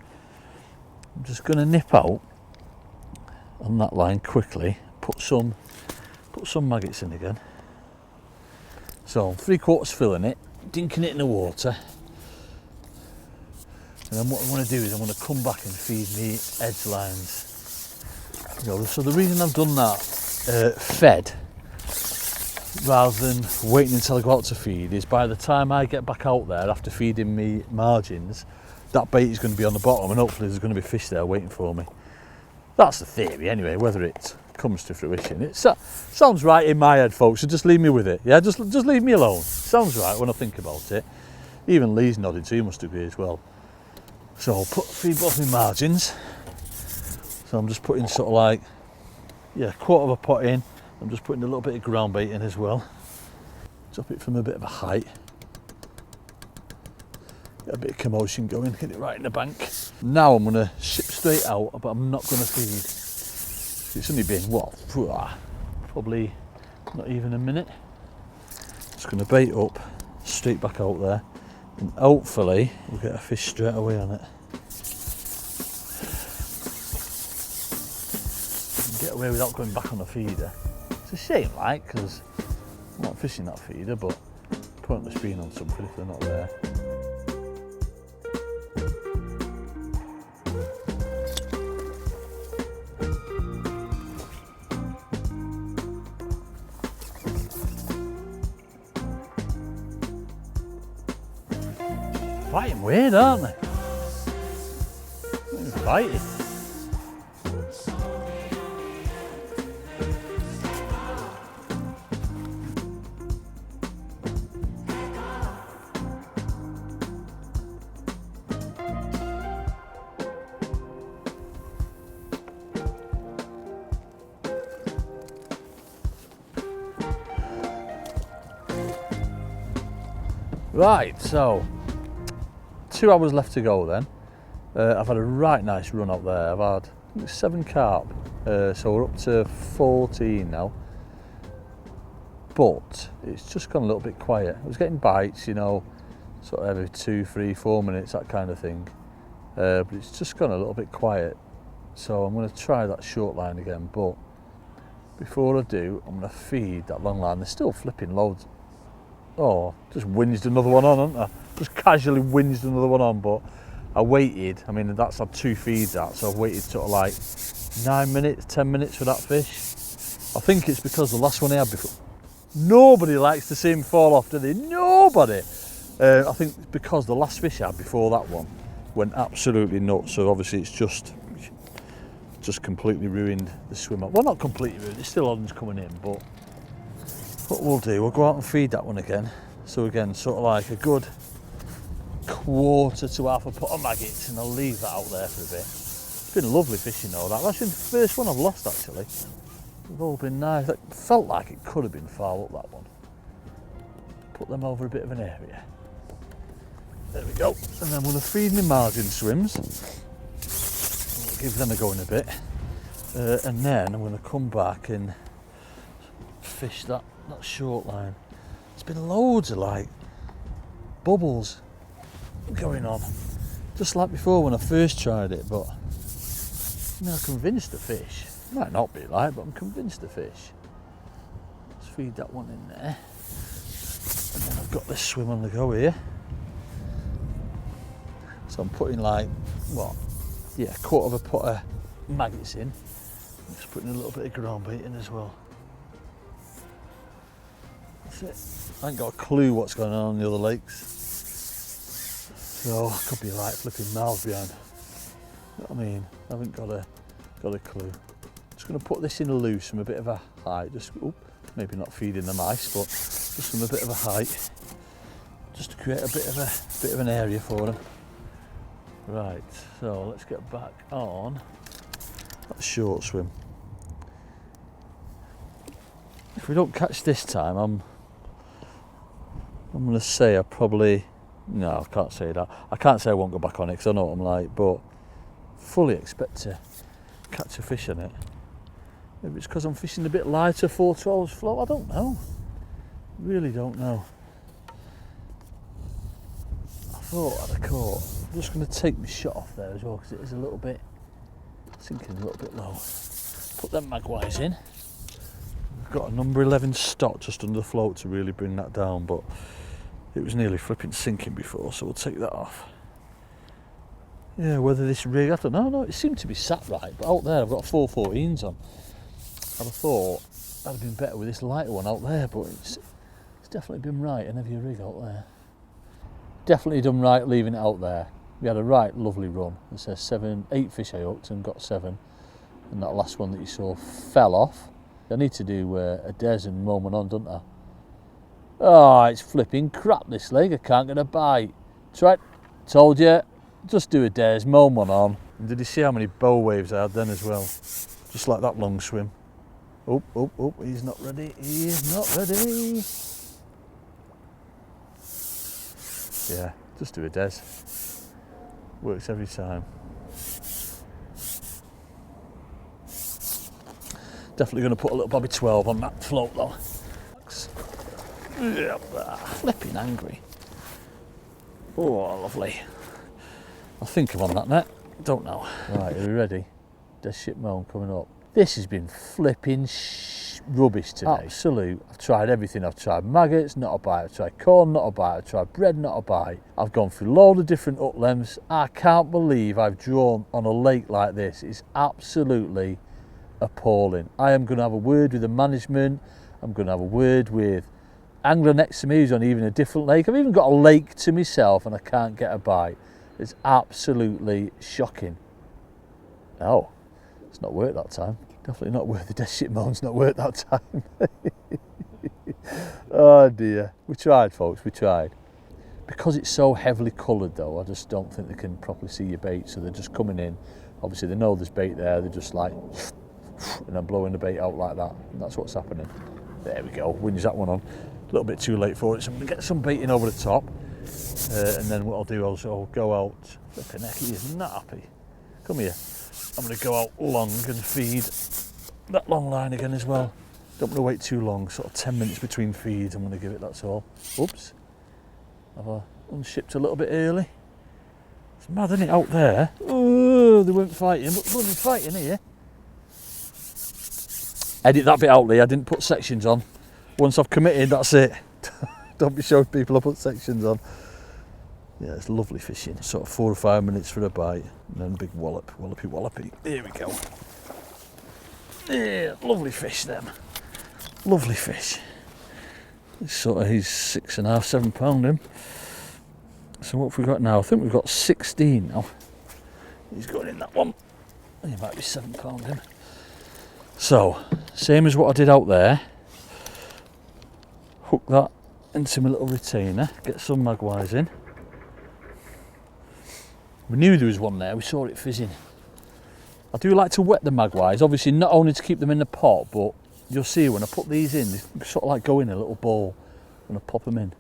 I'm just going to nip out on that line quickly. Put some maggots in again. So 3/4 filling it, dinking it in the water. And then what I want to do is I'm going to come back and feed me edge lines. So the reason I've done that fed rather than waiting until I go out to feed is by the time I get back out there after feeding me margins, that bait is going to be on the bottom and hopefully there's going to be fish there waiting for me. That's the theory anyway, whether it comes to fruition. It sounds right in my head, folks, so just leave me with it. Yeah, just leave me alone. Sounds right when I think about it. Even Lee's nodded, so he must agree as well. So I'll feed both my margins. So I'm just putting sort of like, yeah, 1/4 of a pot in. I'm just putting a little bit of ground bait in as well. Drop it from a bit of a height. Get a bit of commotion going, hit it right in the bank. Now I'm going to ship straight out, but I'm not going to feed. It's only been, what, probably not even a minute. Just going to bait up, straight back out there, and hopefully we'll get a fish straight away on it. Get away without going back on the feeder. It's a shame, like, because I'm not fishing that feeder, but pointless being on something if they're not there. Fighting weird, aren't they? They're fighting. Right, so 2 hours left to go then. I've had a right nice run up there. I've had 7 carp, so we're up to 14 now. But it's just gone a little bit quiet. I was getting bites, you know, sort of every 2, 3, 4 minutes, that kind of thing. But it's just gone a little bit quiet. So I'm going to try that short line again. But before I do, I'm going to feed that long line. There's still flipping loads. Oh, just whinged another one on, haven't I? Just casually whinged another one on, but I waited. I mean, that's had 2 feeds out, so I've waited sort of like 9 minutes, 10 minutes for that fish. I think it's because the last one I had before, nobody likes to see him fall off, do they? Nobody. I think it's because the last fish I had before that one went absolutely nuts, so obviously it's just completely ruined the swim up. Well, not completely ruined, there's still others coming in, but what we'll do, we'll go out and feed that one again. So again, sort of like a good 1/4 to 1/2 a pot of maggots, and I'll leave that out there for a bit. It's been lovely fishing though. That's been the first one I've lost actually. They've all been nice. It felt like it could have been foul up, that one. Put them over a bit of an area. There we go. And then I'm going to feed my margin swims. I'll give them a go in a bit. And then I'm going to come back and fish that short line. There's been loads of like bubbles going on, just like before when I first tried it, but I mean, I'm convinced the fish. Might not be like, but I'm convinced the fish. Let's feed that one in there. And then I've got this swim on the go here. So I'm putting like, what? Yeah, a quarter of a pot of maggots in. I'm just putting a little bit of ground bait in as well. That's it. I ain't got a clue what's going on the other lakes. So I could be like flipping miles behind. You know what I mean? I haven't got a clue. Just going to put this in loose from a bit of a height. Just maybe not feeding the mice, but just from a bit of a height, just to create a bit of an area for them. Right. So let's get back on that short swim. If we don't catch this time, I'm going to say no, I can't say that. I can't say I won't go back on it because I know what I'm like, but fully expect to catch a fish on it. Maybe it's because I'm fishing a bit lighter 412s float, I don't know. Really don't know. I thought I'd have caught. I'm just going to take my shot off there as well because it is a little bit sinking a little bit low. Put them magpies in. I've got a number 11 stock just under the float to really bring that down, but it was nearly flipping sinking before, so we'll take that off. Yeah, whether this rig, I don't know, no, it seemed to be sat right, but out there I've got 414s on. I'd have thought I'd have been better with this lighter one out there, but it's definitely been right, an heavier rig out there. Definitely done right leaving it out there. We had a right lovely run. It says 8 fish I hooked and got 7, and that last one that you saw fell off. I need to do a Des and moment on, don't I? Oh, it's flipping crap this leg. I can't get a bite. Tried, told you, just do a Des, moan one on. And did you see how many bow waves I had then as well? Just like that long swim. Oh, he's not ready. He is not ready. Yeah, just do a Des. Works every time. Definitely going to put a little Bobby 12 on that float though. Flipping angry. Oh, lovely. I think I'm on that net. Don't know. Right, are we ready? Des Shipp moan coming up. This has been flipping rubbish today. Absolute. I've tried everything. I've tried maggots, not a bite. I've tried corn, not a bite. I've tried bread, not a bite. I've gone through a load of different hook lengths. I can't believe I've drawn on a lake like this. It's absolutely appalling. I am going to have a word with the management. I'm going to have a word with angler next to me who's on even a different lake. I've even got a lake to myself and I can't get a bite. It's absolutely shocking. Oh, it's not worked that time. Definitely not worth the Des Shipp moan's not worked that time. Oh dear. We tried, folks, we tried. Because it's so heavily coloured though, I just don't think they can properly see your bait, so they're just coming in. Obviously they know there's bait there, they're just like, and I'm blowing the bait out like that. And that's what's happening. There we go, wins that one on. A little bit too late for it, so I'm going to get some bait in over the top. And then what I'll do is I'll go out. Flipping heck, he is not happy. Come here. I'm going to go out long and feed that long line again as well. Don't want to wait too long, sort of 10 minutes between feeds I'm going to give it, that's all. Oops. I've unshipped a little bit early. It's mad, isn't it, out there? Oh, they weren't fighting, but bloody fighting here. Edit that bit out, Lee, I didn't put sections on. Once I've committed, that's it. Don't be showing people I put sections on. Yeah, it's lovely fishing. Sort of 4 or 5 minutes for a bite, and then big wallopy. There we go. Yeah, lovely fish them. Lovely fish. He's 6.5, 7 pound him. So what have we got now? I think we've got 16 now. He's going in that one. He might be 7 pound him. So, same as what I did out there. Hook that into my little retainer, get some magpies in. We knew there was one there, we saw it fizzing. I do like to wet the magpies, obviously not only to keep them in the pot, but you'll see when I put these in, they sort of like go in a little bowl when I pop them in.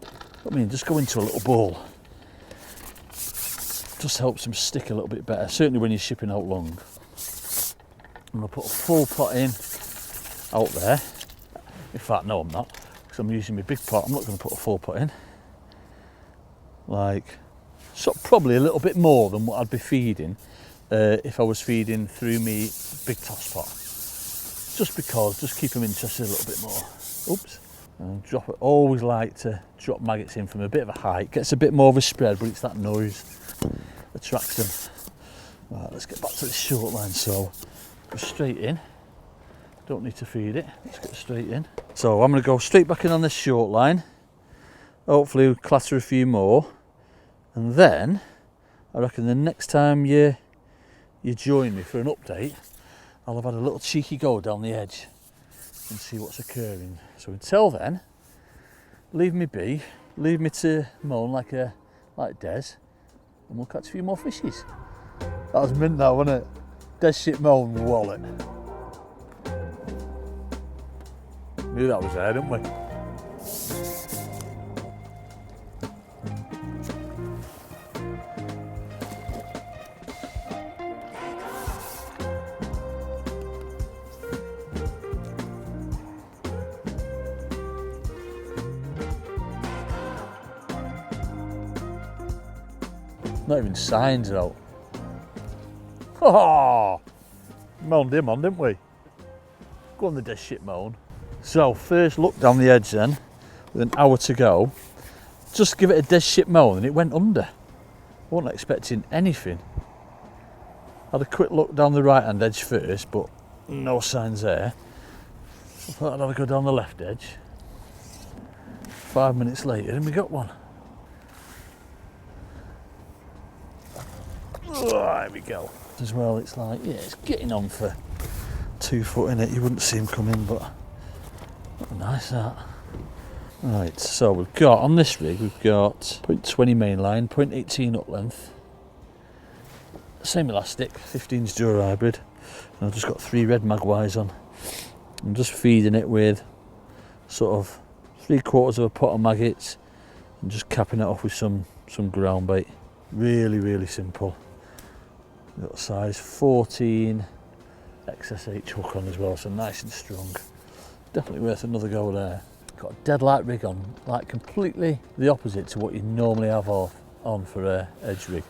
I mean, just go into a little bowl. Just helps them stick a little bit better, certainly when you're shipping out long. I'm going to put a full pot in out there. In fact, no, I'm not, because I'm using my big pot. I'm not going to put a full pot in. Like, so probably a little bit more than what I'd be feeding if I was feeding through me big toss pot. Just keep them interested a little bit more. Oops. And drop it. Always like to drop maggots in from a bit of a height. Gets a bit more of a spread, but it's that noise attracts them. Right, let's get back to the short line. So go straight in. Don't need to feed it. Let's get straight in. So I'm going to go straight back in on this short line. Hopefully we'll clatter a few more, and then I reckon the next time you join me for an update, I'll have had a little cheeky go down the edge and see what's occurring. So until then, leave me be, leave me to moan like Des, and we'll catch a few more fishies. That was mint now, wasn't it? Des Shipp moan wallet. Knew that was there, didn't we? Not even signs out. Oh, moaned him on, didn't we? Go on the Des Shipp moan. So first look down the edge then, with an hour to go. Just give it a Des Shipp moan and it went under. I wasn't expecting anything. Had a quick look down the right hand edge first, but no signs there. I thought I'd have a go down the left edge. 5 minutes later and we got one. Oh, there we go. As well, it's like, yeah, it's getting on for 2 foot in it. You wouldn't see him come in, but nice that. Right, so we've got, on this rig, we've got 0.20 mainline, 0.18 up length. Same elastic, 15's Dura hybrid. And I've just got 3 red magpies on. I'm just feeding it with sort of 3/4 of a pot of maggots and just capping it off with some ground bait. Really simple. Little size 14 XSH hook on as well, so nice and strong. Definitely worth another go there. Got a dead light rig on, like completely the opposite to what you normally have on for a edge rig.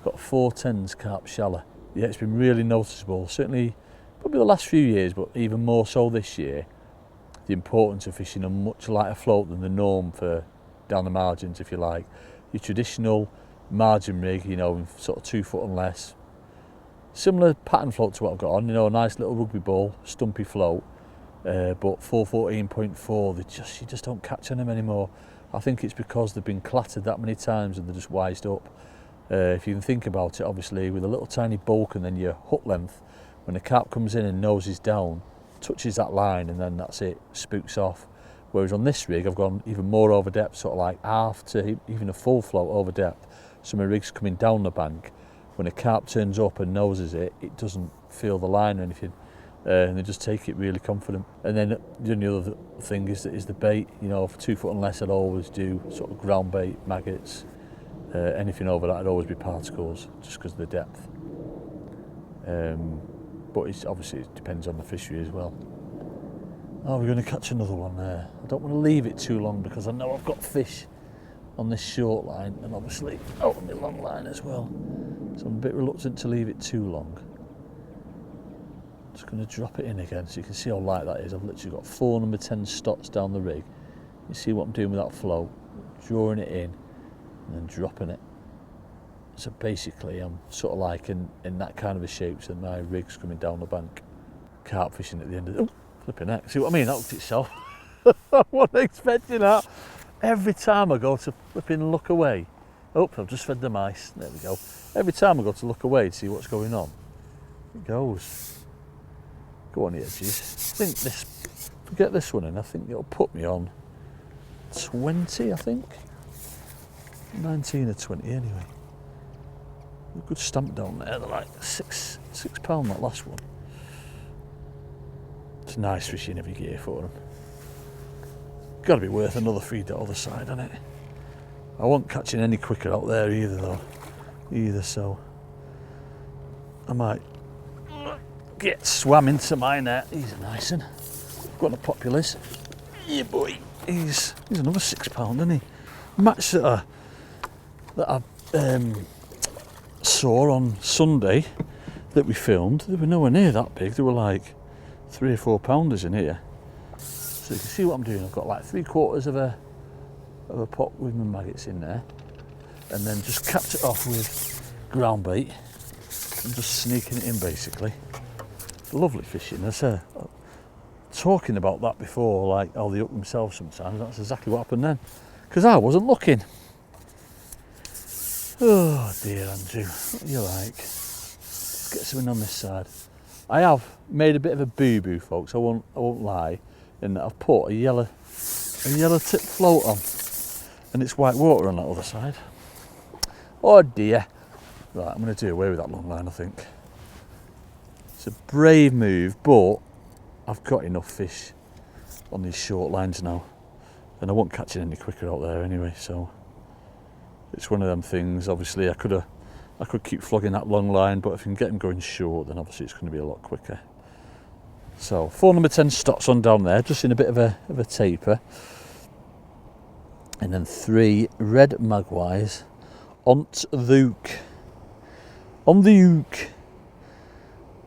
Got 410s carp shallow. Yeah, it's been really noticeable, certainly probably the last few years, but even more so this year, the importance of fishing a much lighter float than the norm for down the margins, if you like. Your traditional margin rig, you know, sort of 2 foot and less. Similar pattern float to what I've got on, you know, a nice little rugby ball, stumpy float, but 414.4, you just don't catch on them anymore. I think it's because they've been clattered that many times and they're just wised up. If you can think about it, obviously, with a little tiny bulk and then your hook length, when the carp comes in and noses down, touches that line and then that's it, spooks off. Whereas on this rig, I've gone even more over depth, sort of like half to even a full float over depth. So my rig's coming down the bank. When a carp turns up and noses it, it doesn't feel the line or anything, and they just take it really confident. And then the only other thing is the bait. You know, for 2 foot and less, I'd always do sort of ground bait, maggots. Anything over that, I'd always be particles, just because of the depth. But obviously it depends on the fishery as well. Oh, we're going to catch another one there. I don't want to leave it too long because I know I've got fish on this short line and obviously out on the long line as well. So I'm a bit reluctant to leave it too long. Just going to drop it in again so you can see how light that is. I've literally got 4 number 10 stots down the rig. You see what I'm doing with that float, drawing it in and then dropping it. So basically I'm sort of like in that kind of a shape, so my rig's coming down the bank. Carp fishing at the end of it. Oh, flipping heck. See what I mean? That looked itself. I wasn't expecting that. Every time I go to flipping look away. Oh, I've just fed the mice. There we go. Every time I go to look away to see what's going on, it goes. Go on the edges. I think forget this one in, I think it'll put me on 20, I think. 19 or 20 anyway. A good stamp down there, they're like £6 that last one. It's nice fishing every gear for them. Got to be worth another feed that other side, hasn't it? I wasn't catching any quicker out there either, so I might get swam into my net. He's a nice one. Got a populace. Yeah, boy. He's another £6, isn't he? Match that I saw on Sunday that we filmed, they were nowhere near that big. They were like 3 or 4 pounders in here. So you can see what I'm doing. I've got like 3/4 of a pot with my maggots in there, and then just capped it off with ground bait and just sneaking it in basically. Lovely fishing. I said, talking about that before, like how they hook themselves sometimes, that's exactly what happened then. Because I wasn't looking. Oh dear, Andrew, what are you like? Let's get something on this side. I have made a bit of a boo-boo, folks, I won't lie, in that I've put a yellow tip float on and it's white water on that other side. Oh dear. Right, I'm going to do away with that long line, I think. It's a brave move, but I've got enough fish on these short lines now, and I won't catch it any quicker out there anyway, so it's one of them things. Obviously I could keep flogging that long line, but if I can get them going short, then obviously it's going to be a lot quicker. So 4 number 10 stocks on down there, just in a bit of a taper, and then 3 red magpies on the hook.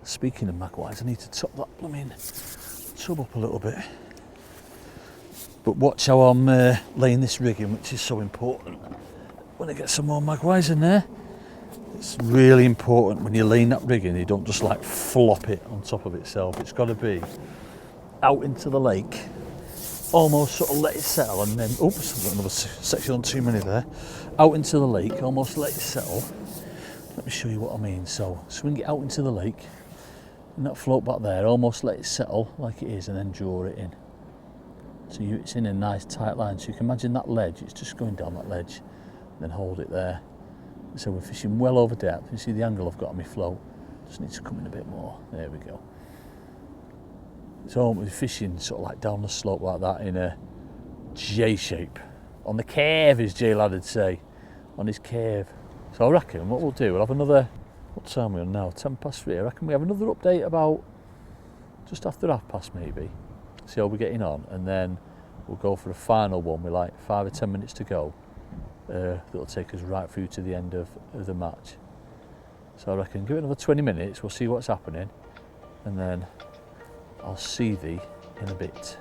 Speaking of magpies, I need to top that blooming tub up a little bit. But watch how I'm laying this rig in, which is so important. When I get some more magpies in there, it's really important when you're laying that rig in, you don't just like flop it on top of itself. It's got to be out into the lake, almost sort of let it settle, and then, oops, I've got another section on too many there. Out into the lake, almost let it settle. Let me show you what I mean. So swing it out into the lake, and that float back there, almost let it settle like it is, and then draw it in. So it's in a nice tight line, so you can imagine that ledge, it's just going down that ledge, and then hold it there. So we're fishing well over depth. You see the angle I've got on my float, just needs to come in a bit more. There we go. So we're fishing sort of like down the slope like that in a J shape. On the cave, as J Lad would say, on his cave. So I reckon what we'll do, we'll have another, what time are we on now? 3:10. I reckon we have another update about just after 30:30 maybe. See how we're getting on, and then we'll go for a final one with like 5 or 10 minutes to go. That'll take us right through to the end of the match. So I reckon give it another 20 minutes, we'll see what's happening, and then I'll see thee in a bit.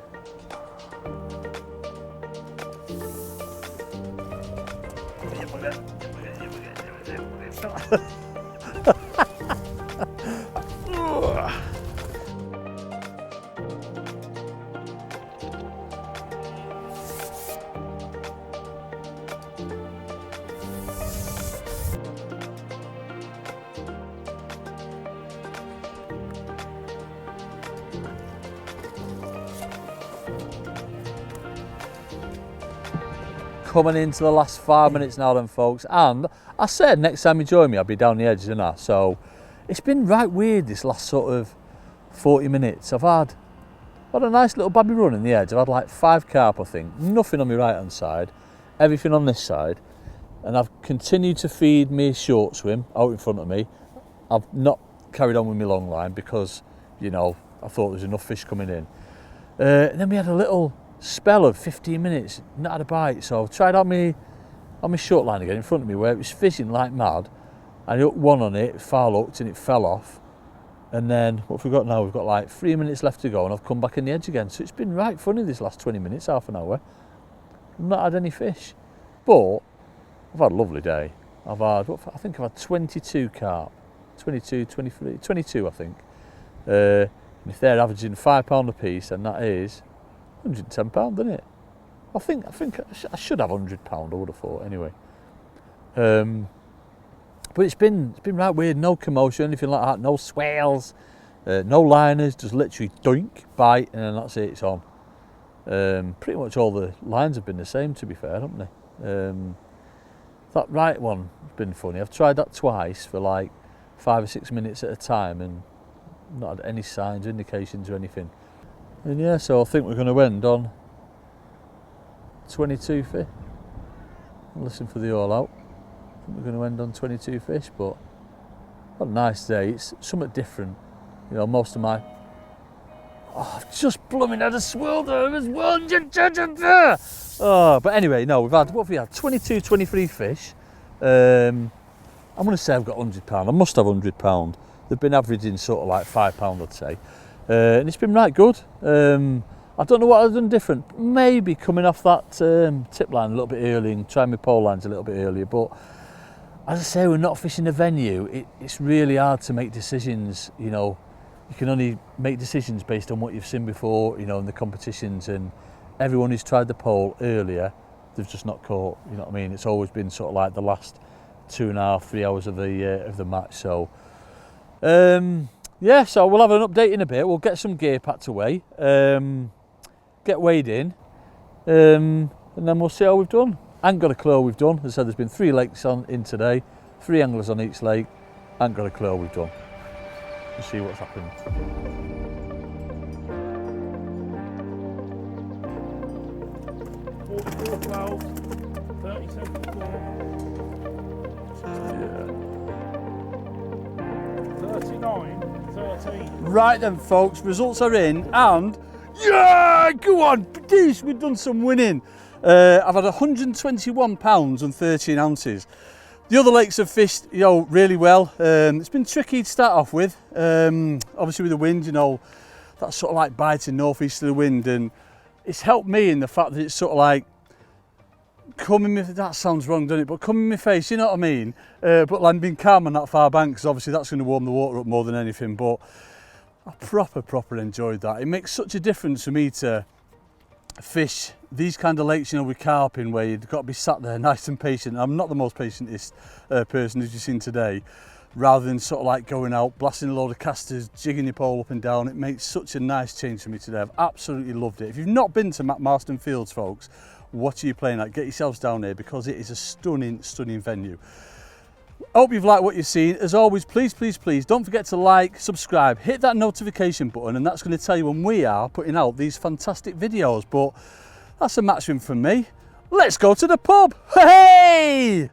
Coming into the last 5 minutes now then, folks, and I said next time you join me I'll be down the edge, didn't I? So it's been right weird this last sort of 40 minutes. I've had a nice little babby run in the edge. I've had like 5 carp, I think, nothing on my right hand side, everything on this side, and I've continued to feed me short swim out in front of me. I've not carried on with my long line because, you know, I thought there was enough fish coming in. And then we had a little spell of 15 minutes, not had a bite, so I've tried on my short line again in front of me where it was fishing like mad. I hooked one on it, foul hooked, and it fell off. And then what have we got now? We've got like 3 minutes left to go, and I've come back in the edge again. So it's been right funny this last 20 minutes, half an hour. I've not had any fish, but I've had a lovely day. I think I've had 22 carp, 22, 23, 22 I think. And if they're averaging £5 a piece, then that is £110, isn't it? I think I should have £100, I would have thought anyway. But it's been right weird, no commotion, anything like that, no swales, no liners, just literally doink, bite, and then that's it, it's on. Pretty much all the lines have been the same, to be fair, haven't they? That right one has been funny. I've tried that twice for like 5 or 6 minutes at a time and not had any signs, indications or anything. And yeah, so I think we're going to end on 22 fish. Listen for the all out. I think we're going to end on 22 fish, but what a nice day. It's something different. You know, most of my... Oh, I've just blooming had a swirl there. It was one. Oh, but anyway, no, we've had, what have we had? 22, 23 fish. I'm going to say I've got £100. I must have £100. They've been averaging sort of like £5, I'd say. And it's been right good. I don't know what I've done different. Maybe coming off that tip line a little bit early and trying my pole lines a little bit earlier, but as I say, we're not fishing a venue. It's really hard to make decisions, you know. You can only make decisions based on what you've seen before, you know, in the competitions, and everyone who's tried the pole earlier, they've just not caught, you know what I mean? It's always been sort of like the last 2.5, 3 hours of the match. So yeah, so we'll have an update in a bit. We'll get some gear packed away, get weighed in, and then we'll see how we've done. I ain't got a clue how we've done. As I said, there's been 3 lakes in today, 3 anglers on each lake. I ain't got a clue how we've done. We'll see what's happened. 44, 12, 37, 39, 13. Right then, folks, results are in, and yeah, go on, Des, we've done some winning. I've had 121 pounds and 13 ounces. The other lakes have fished, you know, really well. It's been tricky to start off with. Obviously with the wind, you know, that's sort of like biting northeasterly wind, and it's helped me in the fact that it's sort of like coming me, that sounds wrong, doesn't it? But coming in my face, you know what I mean? But like being calm on that far bank, because obviously that's going to warm the water up more than anything. But I proper enjoyed that. It makes such a difference for me to fish these kind of lakes, you know, with carping, where you've got to be sat there nice and patient. I'm not the most patientest person, as you've seen today, rather than sort of like going out, blasting a load of casters, jigging your pole up and down. It makes such a nice change for me today. I've absolutely loved it. If you've not been to Marston Fields, folks, what are you playing at? Get yourselves down here, because it is a stunning venue. I hope you've liked what you've seen. As always, please don't forget to like, subscribe, hit that notification button, and that's going to tell you when we are putting out these fantastic videos. But that's a match win from me. Let's go to the pub. Hey!